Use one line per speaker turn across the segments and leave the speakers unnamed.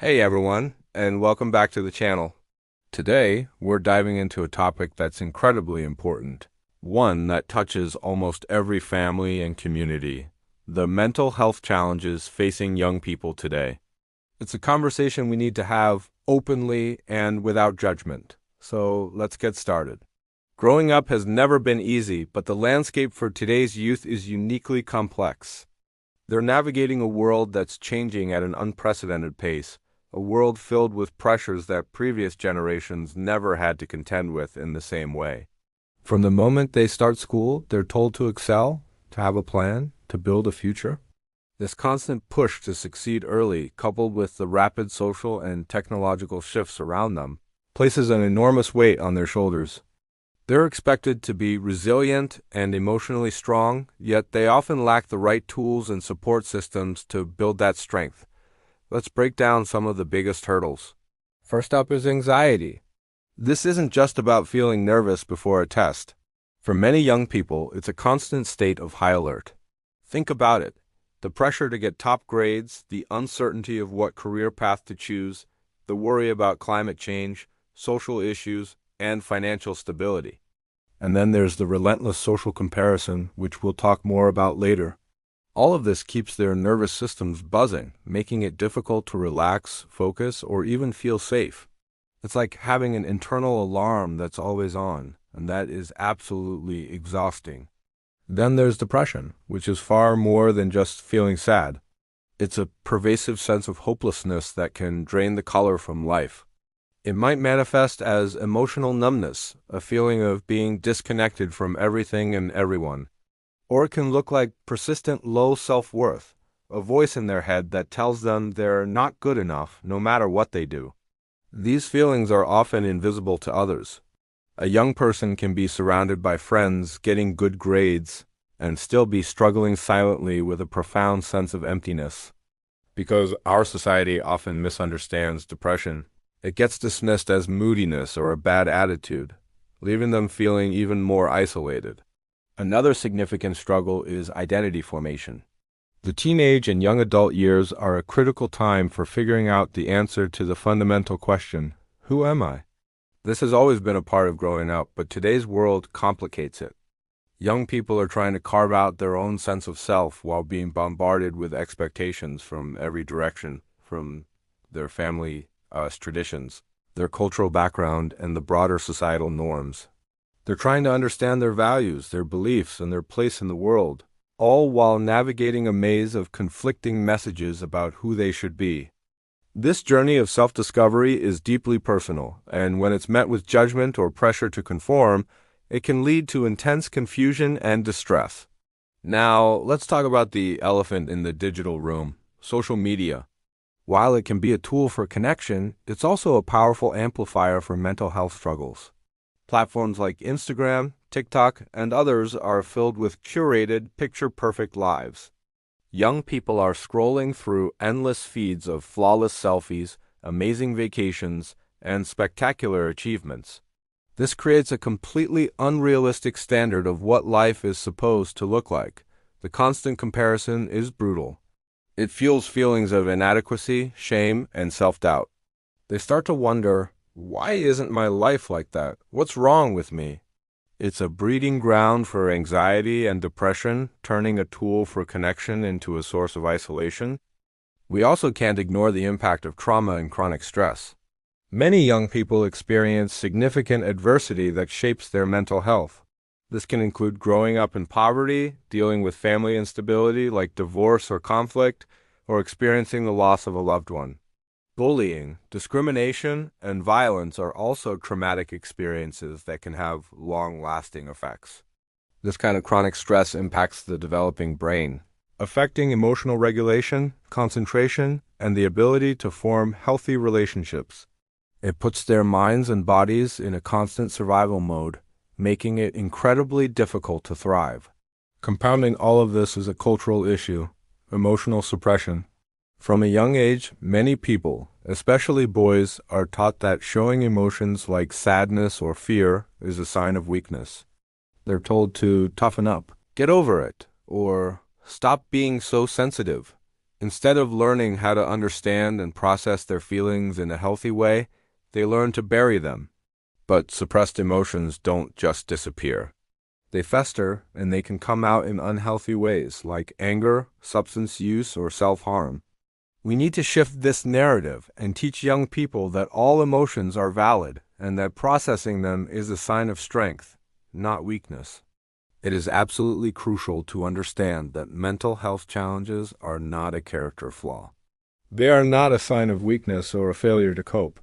Hey everyone, and welcome back to the channel. Today, we're diving into a topic that's incredibly important, one that touches almost every family and community, the mental health challenges facing young people today. It's a conversation we need to have openly and without judgment, so let's get started. Growing up has never been easy, but the landscape for today's youth is uniquely complex. They're navigating a world that's changing at an unprecedented pace, a world filled with pressures that previous generations never had to contend with in the same way. From the moment they start school, they're told to excel, to have a plan, to build a future. This constant push to succeed early, coupled with the rapid social and technological shifts around them, places an enormous weight on their shoulders. They're expected to be resilient and emotionally strong, yet they often lack the right tools and support systems to build that strength. Let's break down some of the biggest hurdles. First up is anxiety. This isn't just about feeling nervous before a test. For many young people, it's a constant state of high alert. Think about it. The pressure to get top grades, the uncertainty of what career path to choose, the worry about climate change, social issues, and financial stability. And then there's the relentless social comparison, which we'll talk more about later. All of this keeps their nervous systems buzzing, making it difficult to relax, focus, or even feel safe. It's like having an internal alarm that's always on, and that is absolutely exhausting. Then there's depression, which is far more than just feeling sad. It's a pervasive sense of hopelessness that can drain the color from life. It might manifest as emotional numbness, a feeling of being disconnected from everything and everyone. Or it can look like persistent low self-worth, a voice in their head that tells them they're not good enough no matter what they do. These feelings are often invisible to others. A young person can be surrounded by friends, getting good grades, and still be struggling silently with a profound sense of emptiness. Because our society often misunderstands depression, it gets dismissed as moodiness or a bad attitude, leaving them feeling even more isolated. Another significant struggle is identity formation. The teenage and young adult years are a critical time for figuring out the answer to the fundamental question, who am I? This has always been a part of growing up, but today's world complicates it. Young people are trying to carve out their own sense of self while being bombarded with expectations from every direction, from their family traditions, their cultural background, and the broader societal norms. They're trying to understand their values, their beliefs, and their place in the world, all while navigating a maze of conflicting messages about who they should be. This journey of self-discovery is deeply personal, and when it's met with judgment or pressure to conform, it can lead to intense confusion and distress. Now, let's talk about the elephant in the digital room, social media. While it can be a tool for connection, it's also a powerful amplifier for mental health struggles. Platforms like Instagram, TikTok, and others are filled with curated, picture-perfect lives. Young people are scrolling through endless feeds of flawless selfies, amazing vacations, and spectacular achievements. This creates a completely unrealistic standard of what life is supposed to look like. The constant comparison is brutal. It fuels feelings of inadequacy, shame, and self-doubt. They start to wonder, why isn't my life like that? What's wrong with me? It's a breeding ground for anxiety and depression, turning a tool for connection into a source of isolation. We also can't ignore the impact of trauma and chronic stress. Many young people experience significant adversity that shapes their mental health. This can include growing up in poverty, dealing with family instability like divorce or conflict, or experiencing the loss of a loved one. Bullying, discrimination, and violence are also traumatic experiences that can have long-lasting effects. This kind of chronic stress impacts the developing brain, affecting emotional regulation, concentration, and the ability to form healthy relationships. It puts their minds and bodies in a constant survival mode, making it incredibly difficult to thrive. Compounding all of this is a cultural issue, emotional suppression. From a young age, many people, especially boys, are taught that showing emotions like sadness or fear is a sign of weakness. They're told to toughen up, get over it, or stop being so sensitive. Instead of learning how to understand and process their feelings in a healthy way, they learn to bury them. But suppressed emotions don't just disappear. They fester, and they can come out in unhealthy ways, like anger, substance use, or self-harm. We need to shift this narrative and teach young people that all emotions are valid and that processing them is a sign of strength, not weakness. It is absolutely crucial to understand that mental health challenges are not a character flaw. They are not a sign of weakness or a failure to cope.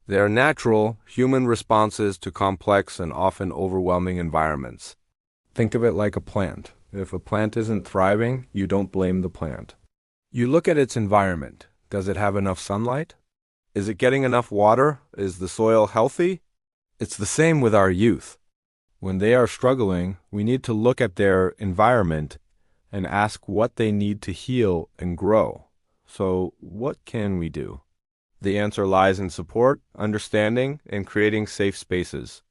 They are natural, human responses to complex and often overwhelming environments. Think of it like a plant. If a plant isn't thriving, you don't blame the plant. You look at its environment. Does it have enough sunlight? Is it getting enough water? Is the soil healthy? It's the same with our youth. When they are struggling, we need to look at their environment and ask what they need to heal and grow. So, what can we do? The answer lies in support, understanding, and creating safe spaces.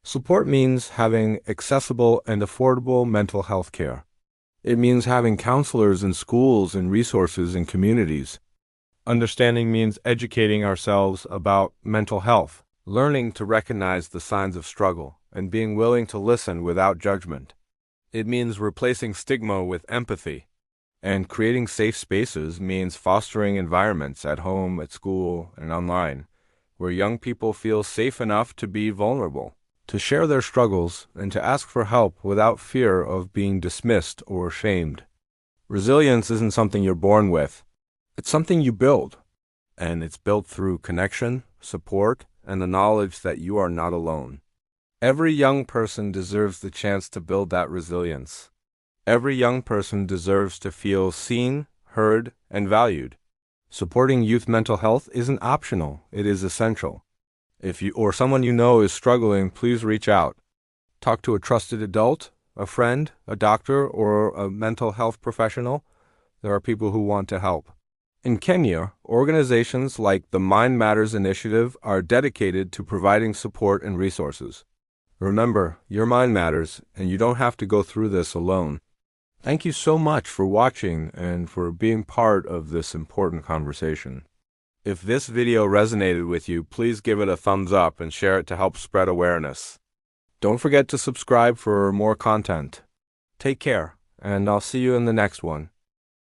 Support means having accessible and affordable mental health care. It means having counselors in schools and resources in communities. Understanding means educating ourselves about mental health, learning to recognize the signs of struggle, and being willing to listen without judgment. It means replacing stigma with empathy. And creating safe spaces means fostering environments at home, at school, and online, where young people feel safe enough to be vulnerable, to share their struggles, and to ask for help without fear of being dismissed or shamed. Resilience isn't something you're born with. It's something you build, and it's built through connection, support, and the knowledge that you are not alone. Every young person deserves the chance to build that resilience. Every young person deserves to feel seen, heard, and valued. Supporting youth mental health isn't optional, it is essential. If you or someone you know is struggling, please reach out. Talk to a trusted adult, a friend, a doctor, or a mental health professional. There are people who want to help. In Kenya, organizations like the Mind Matters Initiative are dedicated to providing support and resources. Remember, your mind matters, and you don't have to go through this alone. Thank you so much for watching and for being part of this important conversation. If this video resonated with you, please give it a thumbs up and share it to help spread awareness. Don't forget to subscribe for more content. Take care, and I'll see you in the next one.